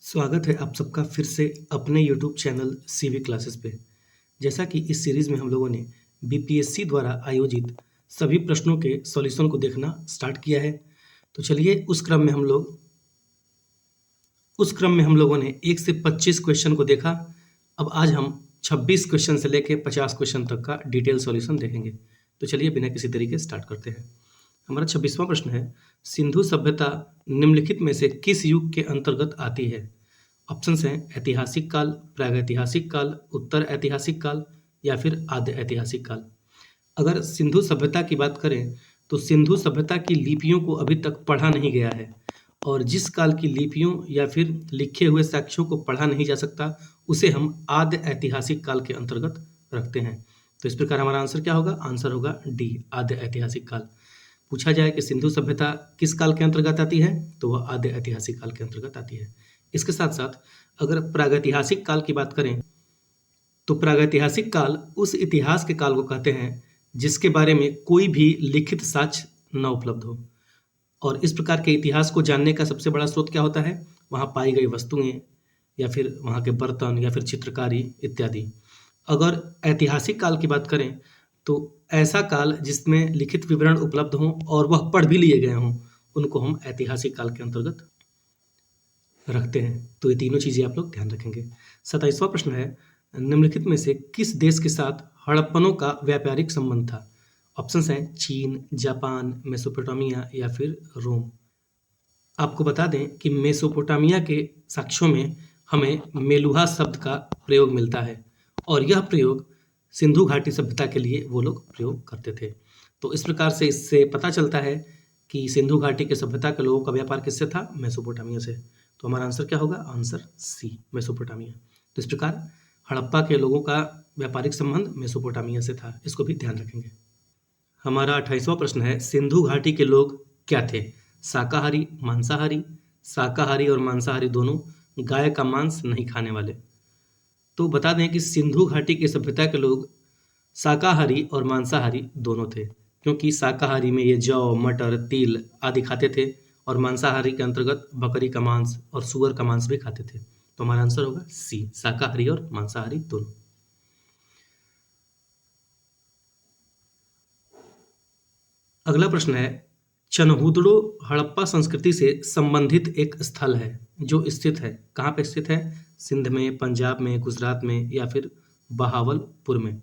स्वागत है आप सबका फिर से अपने YouTube चैनल सीवी क्लासेस पे। जैसा कि इस सीरीज़ में हम लोगों ने बीपीएससी द्वारा आयोजित सभी प्रश्नों के सॉल्यूशन को देखना स्टार्ट किया है। तो चलिए उस क्रम में हम लोगों ने 1 से 25 क्वेश्चन को देखा। अब आज हम 26 क्वेश्चन से लेकर 50 क्वेश्चन तक का डिटेल सॉल्यूशन देखेंगे। तो चलिए बिना किसी तरीके स्टार्ट करते हैं। हमारा 26वां प्रश्न है, सिंधु सभ्यता निम्नलिखित में से किस युग के अंतर्गत आती है? ऑप्शंस हैं ऐतिहासिक काल, प्रागैतिहासिक काल, उत्तर ऐतिहासिक काल या फिर आद्य ऐतिहासिक काल। अगर सिंधु सभ्यता की बात करें तो सिंधु सभ्यता की लिपियों को अभी तक पढ़ा नहीं गया है और जिस काल की लिपियों या फिर लिखे हुए साक्ष्यों को पढ़ा नहीं जा सकता उसे हम आद्य ऐतिहासिक काल के अंतर्गत रखते हैं। तो इस प्रकार हमारा आंसर क्या होगा? आंसर होगा डी, आद्य ऐतिहासिक काल। पूछा जाए कि सिंधु सभ्यता किस काल के अंतर्गत आती है तो वह आद्य ऐतिहासिक काल के अंतर्गत आती है। इसके साथ साथ अगर प्रागैतिहासिक काल की बात करें तो प्रागैतिहासिक काल उस इतिहास के काल को कहते हैं जिसके बारे में कोई भी लिखित साक्ष्य न उपलब्ध हो। और इस प्रकार के इतिहास को जानने का सबसे बड़ा स्रोत क्या होता है? वहाँ पाई गई वस्तुएं या फिर वहाँ के बर्तन या फिर चित्रकारी इत्यादि। अगर ऐतिहासिक काल की बात करें तो ऐसा काल जिसमें लिखित विवरण उपलब्ध हों और वह पढ़ भी लिए गए हों, उनको हम ऐतिहासिक काल के अंतर्गत रखते हैं। तो ये तीनों चीज़ें आप लोग ध्यान रखेंगे। 27वां प्रश्न है, निम्नलिखित में से किस देश के साथ हड़प्पनों का व्यापारिक संबंध था? ऑप्शंस हैं चीन, जापान, मेसोपोटामिया या फिर रोम। आपको बता दें कि मेसोपोटामिया के साक्ष्यों में हमें मेलुहा शब्द का प्रयोग मिलता है और यह प्रयोग सिंधु घाटी सभ्यता के लिए वो लोग प्रयोग करते थे। तो इस प्रकार से इससे पता चलता है कि सिंधु घाटी के सभ्यता के लोगों का व्यापार किससे था? मेसोपोटामिया से। तो हमारा आंसर क्या होगा? Answer C, Mesopotamia. तो इस प्रकार हड़प्पा के लोगों का व्यापारिक संबंध मेसोपोटामिया से था, इसको भी ध्यान रखेंगे। हमारा 28वां प्रश्न है, सिंधु घाटी के लोग क्या थे? शाकाहारी, मांसाहारी, शाकाहारी और मांसाहारी दोनों, गाय का मांस नहीं खाने वाले। तो बता दें कि सिंधु घाटी की सभ्यता के लोग शाकाहारी और मांसाहारी दोनों थे, क्योंकि शाकाहारी में ये जौ, मटर, तिल आदि खाते थे और मांसाहारी के अंतर्गत बकरी का मांस और सुअर का मांस भी खाते थे। तो हमारा आंसर होगा सी, शाकाहारी और मांसाहारी दोनों। अगला प्रश्न है, चनहुदड़ो हड़प्पा संस्कृति से संबंधित एक स्थल है जो स्थित है, कहाँ पे स्थित है? सिंध में, पंजाब में, गुजरात में या फिर बहावलपुर में।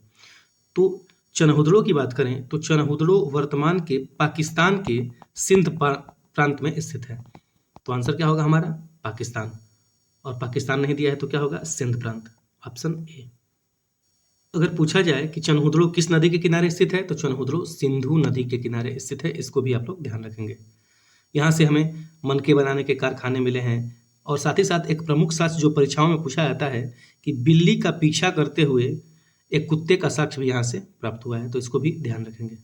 तो चनहुदड़ो की बात करें तो चनहुदड़ो वर्तमान के पाकिस्तान के सिंध प्रांत में स्थित है। तो आंसर क्या होगा हमारा? पाकिस्तान। और पाकिस्तान नहीं दिया है तो क्या होगा? सिंध प्रांत, ऑप्शन ए। अगर पूछा जाए कि चनहुदड़ो किस नदी के किनारे स्थित है तो चनहुदड़ो सिंधु नदी के किनारे स्थित है, इसको भी आप लोग ध्यान रखेंगे। यहाँ से हमें मनके बनाने के कारखाने मिले हैं और साथ ही साथ एक प्रमुख साक्ष्य जो परीक्षाओं में पूछा जाता है कि बिल्ली का पीछा करते हुए एक कुत्ते का साक्ष्य भी यहाँ से प्राप्त हुआ है, तो इसको भी ध्यान रखेंगे।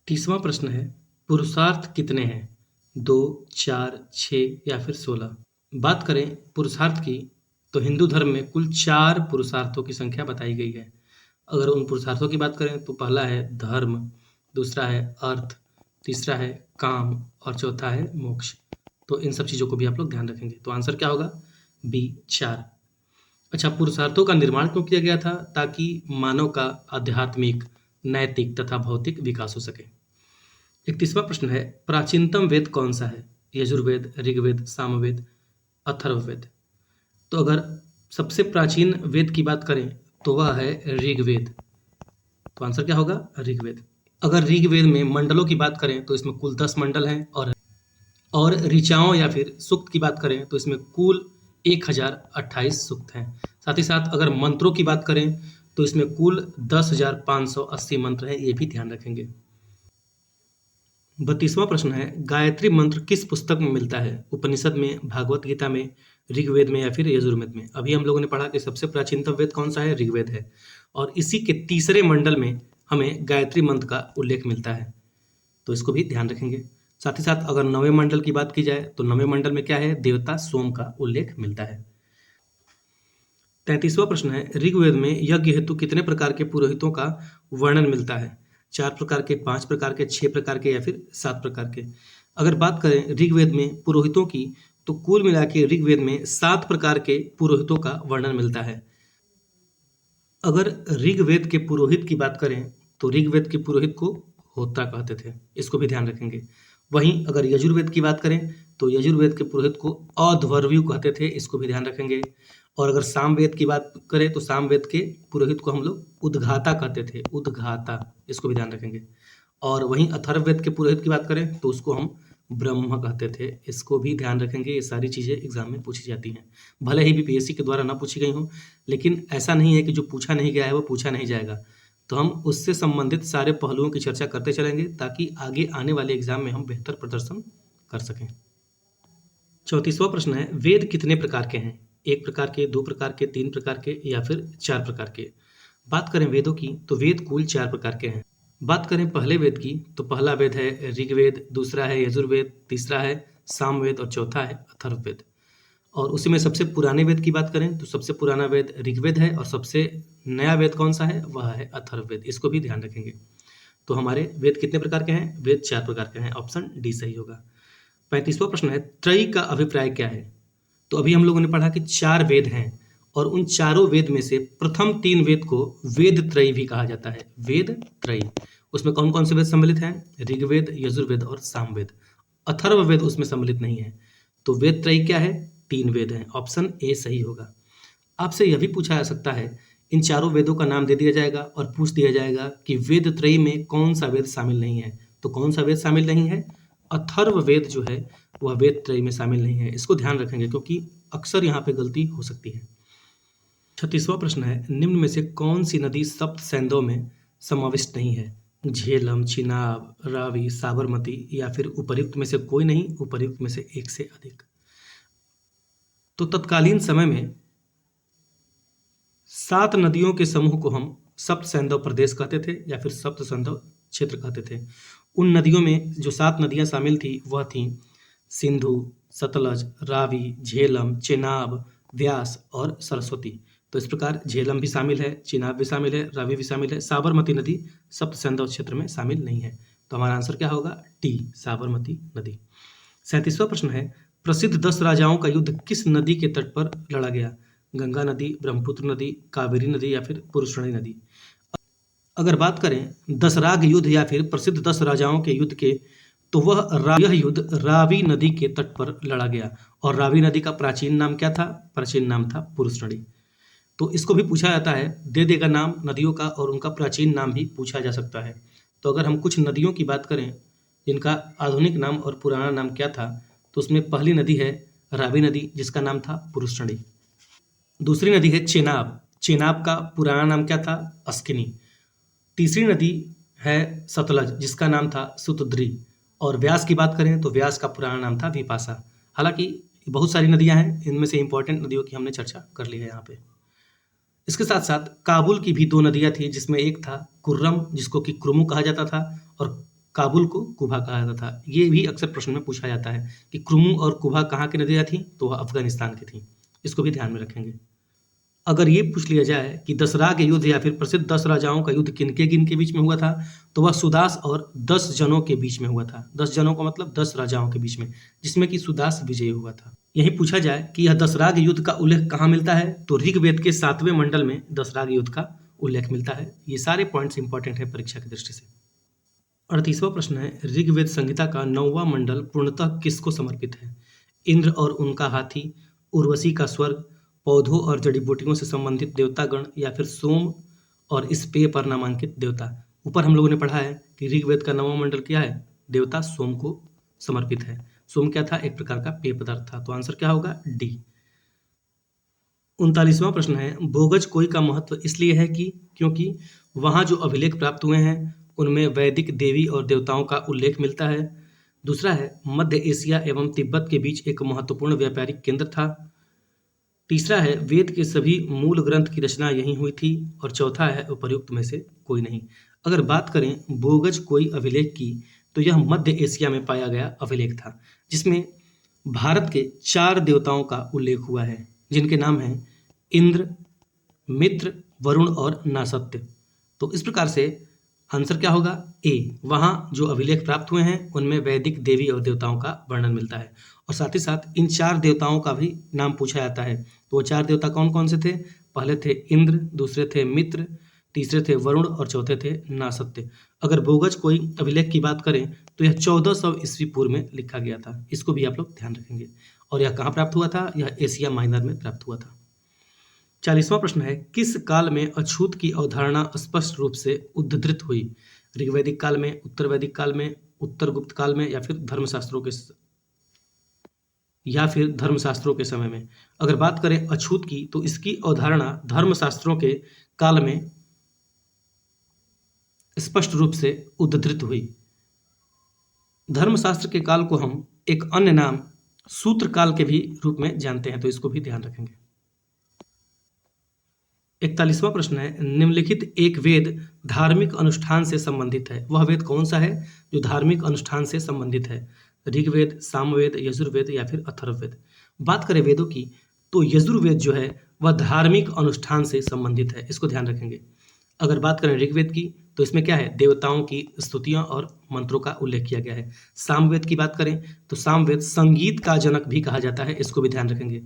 30वां प्रश्न है, पुरुषार्थ कितने हैं? 2, 4, 6 या फिर 16। बात करें पुरुषार्थ की तो हिंदू धर्म में कुल 4 पुरुषार्थों की संख्या बताई गई है। अगर उन पुरुषार्थों की बात करें तो पहला है धर्म, दूसरा है अर्थ, तीसरा है काम और चौथा है मोक्ष। तो इन सब चीज़ों को भी आप लोग ध्यान रखेंगे। तो आंसर क्या होगा? बी, 4। अच्छा, पुरुषार्थों का निर्माण क्यों किया गया था? ताकि मानव का आध्यात्मिक, नैतिक तथा भौतिक विकास हो सके। 31वां प्रश्न है, प्राचीनतम वेद कौन सा है? यजुर्वेद, ऋग्वेद, सामवेद, अथर्ववेद। तो अगर सबसे प्राचीन वेद की बात करें तो वह है ऋग्वेद। तो आंसर क्या होगा? ऋग्वेद। अगर ऋग्वेद में मंडलों की बात करें तो इसमें कुल 10 मंडल हैं और ऋचाओं या फिर सूक्त की बात करें तो इसमें कुल 1028 सूक्त हैं। साथ ही साथ अगर मंत्रों की बात करें तो इसमें कुल 10,580 मंत्र हैं, ये भी ध्यान रखेंगे। 32वां प्रश्न है, गायत्री मंत्र किस पुस्तक में मिलता है? उपनिषद में, भागवत गीता में, ऋग्वेद में या फिर यजुर्वेद में। अभी हम लोगों ने पढ़ा कि सबसे प्राचीनतम वेद कौन सा है? ऋग्वेद है और इसी के तीसरे मंडल में हमें गायत्री मंत्र का उल्लेख मिलता है, तो इसको भी ध्यान रखेंगे। साथ ही साथ अगर 9वें मंडल की बात की जाए तो 9वें मंडल में क्या है? देवता सोम का उल्लेख मिलता है। 33वां प्रश्न है, ऋग्वेद में यज्ञ हेतु कितने प्रकार के पुरोहितों का वर्णन मिलता है? 4 प्रकार के, 5 प्रकार के, 6 प्रकार के या फिर 7 प्रकार के। अगर बात करें ऋग्वेद में पुरोहितों की तो कुल मिला के ऋग्वेद में 7 प्रकार के पुरोहितों का वर्णन मिलता है। अगर ऋग्वेद के पुरोहित की बात करें तो ऋग्वेद के पुरोहित को होता कहते थे, इसको भी ध्यान रखेंगे। वहीं अगर यजुर्वेद की बात करें तो यजुर्वेद के पुरोहित को अध्वर्यु कहते थे, इसको भी ध्यान रखेंगे। और अगर सामवेद की बात करें तो सामवेद के पुरोहित को हम लोग उद्घाता कहते थे, उद्घाता, इसको भी ध्यान रखेंगे। और वहीं अथर्ववेद के पुरोहित की बात करें तो उसको हम ब्रह्म कहते थे, इसको भी ध्यान रखेंगे। ये सारी चीज़ें एग्जाम में पूछी जाती हैं, भले ही बीपीएससी के द्वारा ना पूछी गई हो, लेकिन ऐसा नहीं है कि जो पूछा नहीं गया है वो पूछा नहीं जाएगा। तो हम उससे संबंधित सारे पहलुओं की चर्चा करते चलेंगे ताकि आगे आने वाले एग्जाम में हम बेहतर प्रदर्शन कर सकें। 34वां प्रश्न है, वेद कितने प्रकार के हैं? 1 प्रकार के, 2 प्रकार के, 3 प्रकार के या फिर 4 प्रकार के? बात करें वेदों की तो वेद कुल 4 प्रकार के हैं। बात करें पहले वेद की तो पहला वेद है ऋग्वेद, दूसरा है यजुर्वेद, तीसरा है सामवेद और चौथा है अथर्ववेद। और उसी में सबसे पुराने वेद की बात करें तो सबसे पुराना वेद ऋग्वेद है और सबसे नया वेद कौन सा है? वह है अथर्ववेद, इसको भी ध्यान रखेंगे। तो हमारे वेद कितने प्रकार के हैं? वेद 4 प्रकार के हैं, ऑप्शन डी सही होगा। 35वां प्रश्न है, त्रयी का अभिप्राय क्या है? तो अभी हम लोगों ने पढ़ा कि 4 वेद हैं और उन चारों वेद में से प्रथम 3 वेद को वेद त्रयी भी कहा जाता है, वेद त्रयी। उसमें कौन कौन से वेद सम्मिलित हैं? ऋग्वेद, यजुर्वेद और सामवेद। अथर्ववेद उसमें सम्मिलित नहीं है। तो वेद त्रयी क्या है? 3 वेद हैं, ऑप्शन ए सही होगा। आपसे यह भी पूछा जा सकता है, इन चारों वेदों का नाम दे दिया जाएगा और पूछ दिया जाएगा कि वेद त्रयी में कौन सा वेद शामिल नहीं है। तो कौन सा वेद शामिल नहीं है? अथर्ववेद जो है वह वेद त्रयी में शामिल नहीं है, इसको ध्यान रखेंगे क्योंकि अक्सर यहाँ पे गलती हो सकती है। 36वां प्रश्न है, निम्न में से कौन सी नदी सप्त सैंधव में समाविष्ट नहीं है? झेलम, चिनाब, रावी, साबरमती या फिर उपर्युक्त में से कोई नहीं, उपर्युक्त में से एक से अधिक। तो तत्कालीन समय में 7 नदियों के समूह को हम सप्त सैंधव प्रदेश कहते थे या फिर सप्त सैंधव क्षेत्र कहते थे। उन नदियों में जो 7 नदियां शामिल थी वह थी सिंधु, सतलज, रावी, झेलम, चेनाब, व्यास और सरस्वती। तो इस प्रकार झेलम भी शामिल है, चिनाब भी शामिल है, रावी भी शामिल है। साबरमती नदी सप्त सैंधव क्षेत्र में शामिल नहीं है। तो हमारा आंसर क्या होगा? टी, साबरमती नदी। 37वां प्रश्न है, प्रसिद्ध 10 राजाओं का युद्ध किस नदी के तट पर लड़ा गया? गंगा नदी, ब्रह्मपुत्र नदी, कावेरी नदी या फिर पुरुषणी नदी। अगर बात करें दसराग युद्ध या फिर प्रसिद्ध 10 राजाओं के युद्ध के, तो यह युद्ध रावी नदी के तट पर लड़ा गया। और रावी नदी का प्राचीन नाम क्या था? प्राचीन नाम था पुरुषणी। तो इसको भी पूछा जाता है, दे देगा नाम नदियों का और उनका प्राचीन नाम भी पूछा जा सकता है। तो अगर हम कुछ नदियों की बात करें जिनका आधुनिक नाम और पुराना नाम क्या था, तो उसमें पहली नदी है रावी नदी जिसका नाम था पुरुषणी। दूसरी नदी है चेनाब, चेनाब का पुराना नाम क्या था? अस्किनी। तीसरी नदी है सतलज जिसका नाम था सुतद्री। और व्यास की बात करें तो व्यास का पुराना नाम था विपाशा। हालांकि बहुत सारी नदियां हैं, इनमें से इंपॉर्टेंट नदियों की हमने चर्चा कर ली है यहाँ पे। इसके साथ साथ काबुल की भी 2 नदियां थी जिसमें एक था कुर्रम जिसको कि क्रुमु कहा जाता था और काबुल को कुभा कहा जाता था। ये भी अक्सर प्रश्न में पूछा जाता है कि क्रुमु और कुभा कहाँ की नदियां थी? तो वह अफगानिस्तान की थी, इसको भी ध्यान में रखेंगे। अगर ये पूछ लिया जाए कि दसराग युद्ध या फिर प्रसिद्ध 10 राजाओं का युद्ध किनके किनके बीच में हुआ था, तो वह सुदास और 10 जनों के बीच में हुआ था। 10 जनों का मतलब 10 राजाओं के बीच में, जिसमें कि सुदास विजयी हुआ था। यही पूछा जाए कि यह दसराग युद्ध का उल्लेख कहाँ मिलता है, तो ऋग्वेद के 7वें मंडल में दसराग युद्ध का उल्लेख मिलता है। ये सारे पॉइंट्स इंपॉर्टेंट है परीक्षा की दृष्टि से। 38वां प्रश्न है, ऋग्वेद संहिता का 9वां मंडल पूर्णतः किसको समर्पित है? इंद्र और उनका हाथी, उर्वशी का स्वर्ग, पौधों और जड़ी बूटियों से संबंधित देवतागण या फिर सोम और इस पेय पर नामांकित देवता। ऊपर हम लोगों ने पढ़ा है कि ऋग्वेद का 9वां मंडल क्या है? देवता सोम को समर्पित है। सोम क्या था? एक प्रकार का पेय पदार्थ था। तो आंसर क्या होगा? डी। 39वां प्रश्न है, भोगज कोई का महत्व इसलिए है कि क्योंकि वहां जो अभिलेख प्राप्त हुए हैं उनमें वैदिक देवी और देवताओं का उल्लेख मिलता है। दूसरा है मध्य एशिया एवं तिब्बत के बीच एक महत्वपूर्ण व्यापारिक केंद्र था। तीसरा है वेद के सभी मूल ग्रंथ की रचना यहीं हुई थी। और चौथा है उपर्युक्त में से कोई नहीं। अगर बात करें भोगज कोई अभिलेख की, तो यह मध्य एशिया में पाया गया अभिलेख था जिसमें भारत के 4 देवताओं का उल्लेख हुआ है जिनके नाम हैं इंद्र, मित्र, वरुण और नासत्य। तो इस प्रकार से आंसर क्या होगा? ए। वहाँ जो अभिलेख प्राप्त हुए हैं उनमें वैदिक देवी और देवताओं का वर्णन मिलता है। और साथ ही साथ इन 4 देवताओं का भी नाम पूछा जाता है। तो वो 4 देवता कौन कौन से थे? पहले थे इंद्र, दूसरे थे मित्र, तीसरे थे वरुण और चौथे थे नासत्य। अगर भूगज कोई अभिलेख की बात करें तो यह 1400 ईस्वी पूर्व में लिखा गया था। इसको भी आप लोग ध्यान रखेंगे। और यह कहाँ प्राप्त हुआ था? यह एशिया माइनर में प्राप्त हुआ था। 40वां प्रश्न है, किस काल में अछूत की अवधारणा स्पष्ट रूप से उद्धृत हुई? ऋग्वैदिक काल में, उत्तर वैदिक काल में, उत्तर गुप्त काल में, या फिर धर्मशास्त्रों के समय में? अगर बात करें अछूत की तो इसकी अवधारणा धर्मशास्त्रों के काल में स्पष्ट रूप से उद्धृत हुई। धर्मशास्त्र के काल को हम एक अन्य नाम सूत्र काल के भी रूप में जानते हैं, तो इसको भी ध्यान रखेंगे। 41वां प्रश्न है, निम्नलिखित एक वेद धार्मिक अनुष्ठान से संबंधित है। वह वेद कौन सा है जो धार्मिक अनुष्ठान से संबंधित है? ऋग्वेद, सामवेद, यजुर्वेद या फिर अथर्ववेद? बात करें वेदों की तो यजुर्वेद जो है वह धार्मिक अनुष्ठान से संबंधित है, इसको ध्यान रखेंगे। अगर बात करें ऋग्वेद की तो इसमें क्या है? देवताओं की स्तुतियां और मंत्रों का उल्लेख किया गया है। सामवेद की बात करें तो सामवेद संगीत का जनक भी कहा जाता है, इसको भी ध्यान रखेंगे।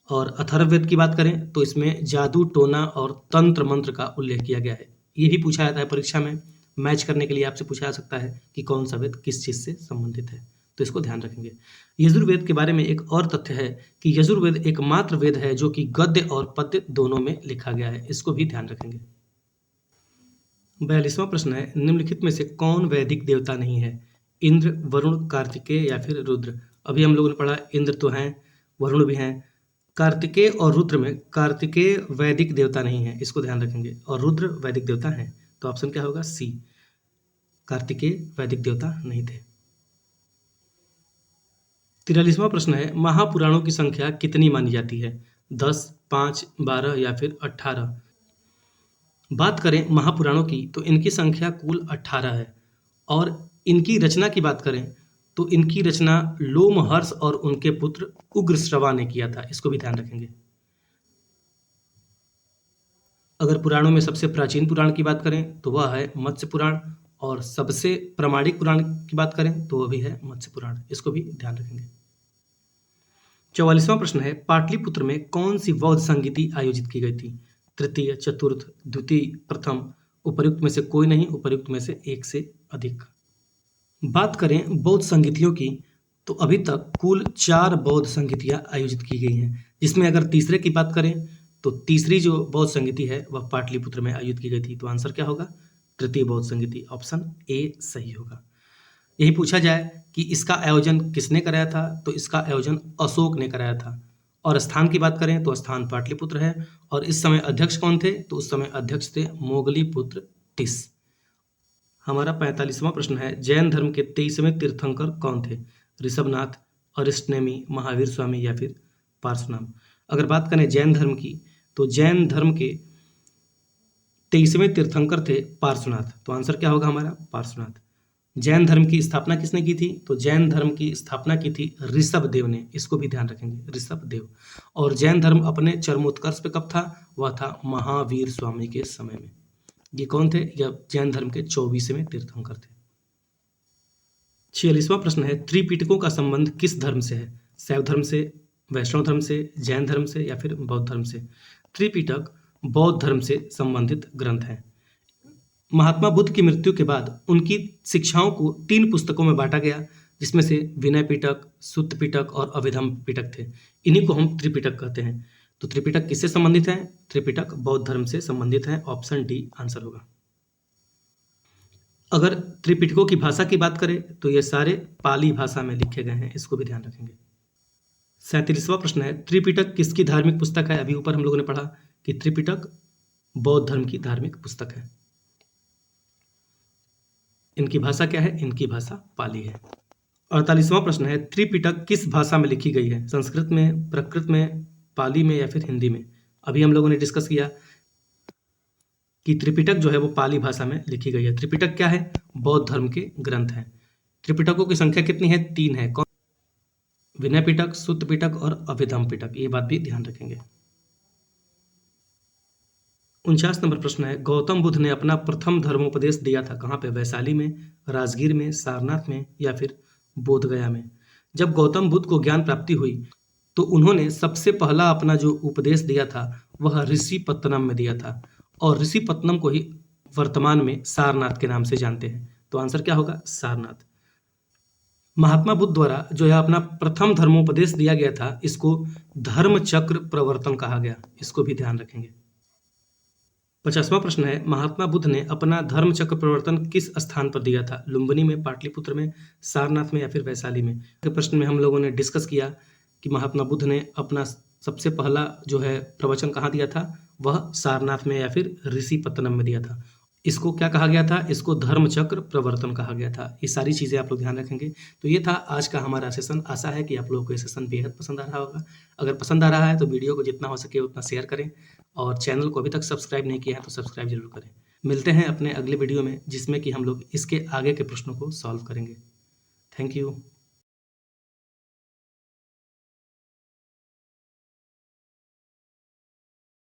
और अथर्ववेद की बात करें तो इसमें जादू, टोना और तंत्र मंत्र का उल्लेख किया गया है। ये भी पूछा जाता है परीक्षा में, मैच करने के लिए आपसे पूछा जा सकता है कि कौन सा वेद किस चीज़ से संबंधित है, तो इसको ध्यान रखेंगे। यजुर्वेद के बारे में एक और तथ्य है कि यजुर्वेद एकमात्र वेद है जो कि गद्य और पद्य दोनों में लिखा गया है, इसको भी ध्यान रखेंगे। 42वां प्रश्न है, निम्नलिखित में से कौन वैदिक देवता नहीं है? इंद्र, वरुण, कार्तिकेय या फिर रुद्र? अभी हम लोगों ने पढ़ा इंद्र तो हैं, वरुण भी हैं। कार्तिकेय और रुद्र में कार्तिकेय वैदिक देवता नहीं है, इसको ध्यान रखेंगे, और रुद्र वैदिक देवता हैं। तो ऑप्शन क्या होगा? सी, कार्तिकेय वैदिक देवता नहीं थे। 43वां प्रश्न है, महापुराणों की संख्या कितनी मानी जाती है? 10, 5, 12 या फिर 18? बात करें महापुराणों की तो इनकी संख्या कुल 18 है। और इनकी रचना की बात करें तो इनकी रचना लोमहर्ष और उनके पुत्र उग्रश्रवा ने किया था, इसको भी ध्यान रखेंगे। अगर पुराणों में सबसे प्राचीन पुराण की बात करें तो वह है मत्स्य पुराण, और सबसे प्रामाणिक पुराण की बात करें तो वह भी है मत्स्य पुराण, इसको भी ध्यान रखेंगे। 44वां प्रश्न है, पाटलिपुत्र में कौन सी बौद्ध संगीति आयोजित की गई थी? तृतीय, चतुर्थ, द्वितीय, प्रथम? उपर्युक्त में से कोई नहीं, उपर्युक्त में से एक से अधिक। बात करें बौद्ध संगीतियों की तो अभी तक कुल 4 बौद्ध संगीतियां आयोजित की गई हैं, जिसमें अगर तीसरे की बात करें तो तीसरी जो बौद्ध संगीति है वह पाटलिपुत्र में आयोजित की गई थी। तो आंसर क्या होगा? तृतीय बौद्ध संगीति, ऑप्शन ए सही होगा। यही पूछा जाए कि इसका आयोजन किसने कराया था, तो इसका आयोजन अशोक ने कराया था। और स्थान की बात करें तो स्थान पाटलिपुत्र है। और इस समय अध्यक्ष कौन थे? तो उस समय अध्यक्ष थे मोगलीपुत्र टिस। हमारा 45वां प्रश्न है, जैन धर्म के 23वें तीर्थंकर कौन थे? ऋषभनाथ, अरिष्टनेमी, महावीर स्वामी या फिर पार्श्वनाथ? अगर बात करें जैन धर्म की तो जैन धर्म के 23वें तीर्थंकर थे पार्श्वनाथ। तो आंसर क्या होगा हमारा? पार्श्वनाथ। जैन धर्म की स्थापना किसने की थी? तो जैन धर्म की स्थापना की थी ऋषभदेव ने, इसको भी ध्यान रखेंगे, ऋषभदेव। और जैन धर्म अपने चरमोत्कर्ष पे कब था? वह था महावीर स्वामी के समय में। ये कौन थे? यह जैन धर्म के 24वें तीर्थंकर थे। 46वां प्रश्न है, त्रिपिटकों का संबंध किस धर्म से है? शैव धर्म से, वैष्णव धर्म से, जैन धर्म से या फिर बौद्ध धर्म से? त्रिपिटक बौद्ध धर्म से संबंधित ग्रंथ है। महात्मा बुद्ध की मृत्यु के बाद उनकी शिक्षाओं को 3 पुस्तकों में बांटा गया, जिसमें से विनय पिटक, सुत्त पिटक और अभिधम्म पिटक थे। इन्हीं को हम त्रिपिटक कहते हैं। तो त्रिपिटक किससे संबंधित है? त्रिपिटक बौद्ध धर्म से संबंधित है, ऑप्शन डी आंसर होगा। अगर त्रिपिटकों की भाषा की बात करें तो ये सारे पाली भाषा में लिखे गए हैं, इसको भी ध्यान रखेंगे। 37वां प्रश्न है, त्रिपिटक किसकी धार्मिक पुस्तक है? अभी ऊपर हम लोगों ने पढ़ा कि त्रिपिटक बौद्ध धर्म की धार्मिक पुस्तक है। इनकी भाषा क्या है? इनकी भाषा पाली है। 48वां प्रश्न है, त्रिपिटक किस भाषा में लिखी गई है? संस्कृत में, प्राकृत में, पाली में या फिर हिंदी में? अभी हम लोगों ने डिस्कस किया कि त्रिपिटक जो है वो पाली भाषा में लिखी गई है। त्रिपिटक क्या है? बौद्ध धर्म के ग्रंथ हैं। त्रिपिटकों की संख्या कितनी है? 3 है। कौन? विनय पिटक, सुत्त पिटक और अभिधम्म पिटक, ये बात भी ध्यान रखेंगे। 49 नंबर प्रश्न है, गौतम बुद्ध ने अपना प्रथम धर्मोपदेश दिया था कहाँ पे? वैशाली में, राजगीर में, सारनाथ में या फिर बोधगया में? जब गौतम बुद्ध को ज्ञान प्राप्ति हुई तो उन्होंने सबसे पहला अपना जो उपदेश दिया था वह ऋषिपत्तनम में दिया था, और ऋषिपत्तनम को ही वर्तमान में सारनाथ के नाम से जानते हैं। तो आंसर क्या होगा? सारनाथ। महात्मा बुद्ध द्वारा जो यह अपना प्रथम धर्मोपदेश दिया गया था, इसको धर्म चक्र प्रवर्तन कहा गया। इसको भी ध्यान रखेंगे। 50वां प्रश्न है, महात्मा बुद्ध ने अपना धर्म चक्र प्रवर्तन किस स्थान पर दिया था? लुम्बिनी में, पाटलिपुत्र में, सारनाथ में या फिर वैशाली में? प्रश्न में हम लोगों ने डिस्कस किया कि महात्मा बुद्ध ने अपना सबसे पहला जो है प्रवचन कहाँ दिया था? वह सारनाथ में या फिर ऋषिपत्तनम में दिया था। इसको क्या कहा गया था? इसको धर्म चक्र प्रवर्तन कहा गया था। ये सारी चीज़ें आप लोग ध्यान रखेंगे। तो ये था आज का हमारा सेशन। आशा है कि आप लोगों को ये सेशन बेहद पसंद आ रहा होगा। अगर पसंद आ रहा है तो वीडियो को जितना हो सके उतना शेयर करें, और चैनल को अभी तक सब्सक्राइब नहीं किया है तो सब्सक्राइब जरूर करें। मिलते हैं अपने अगले वीडियो में, जिसमें कि हम लोग इसके आगे के प्रश्नों को सॉल्व करेंगे। Thank you.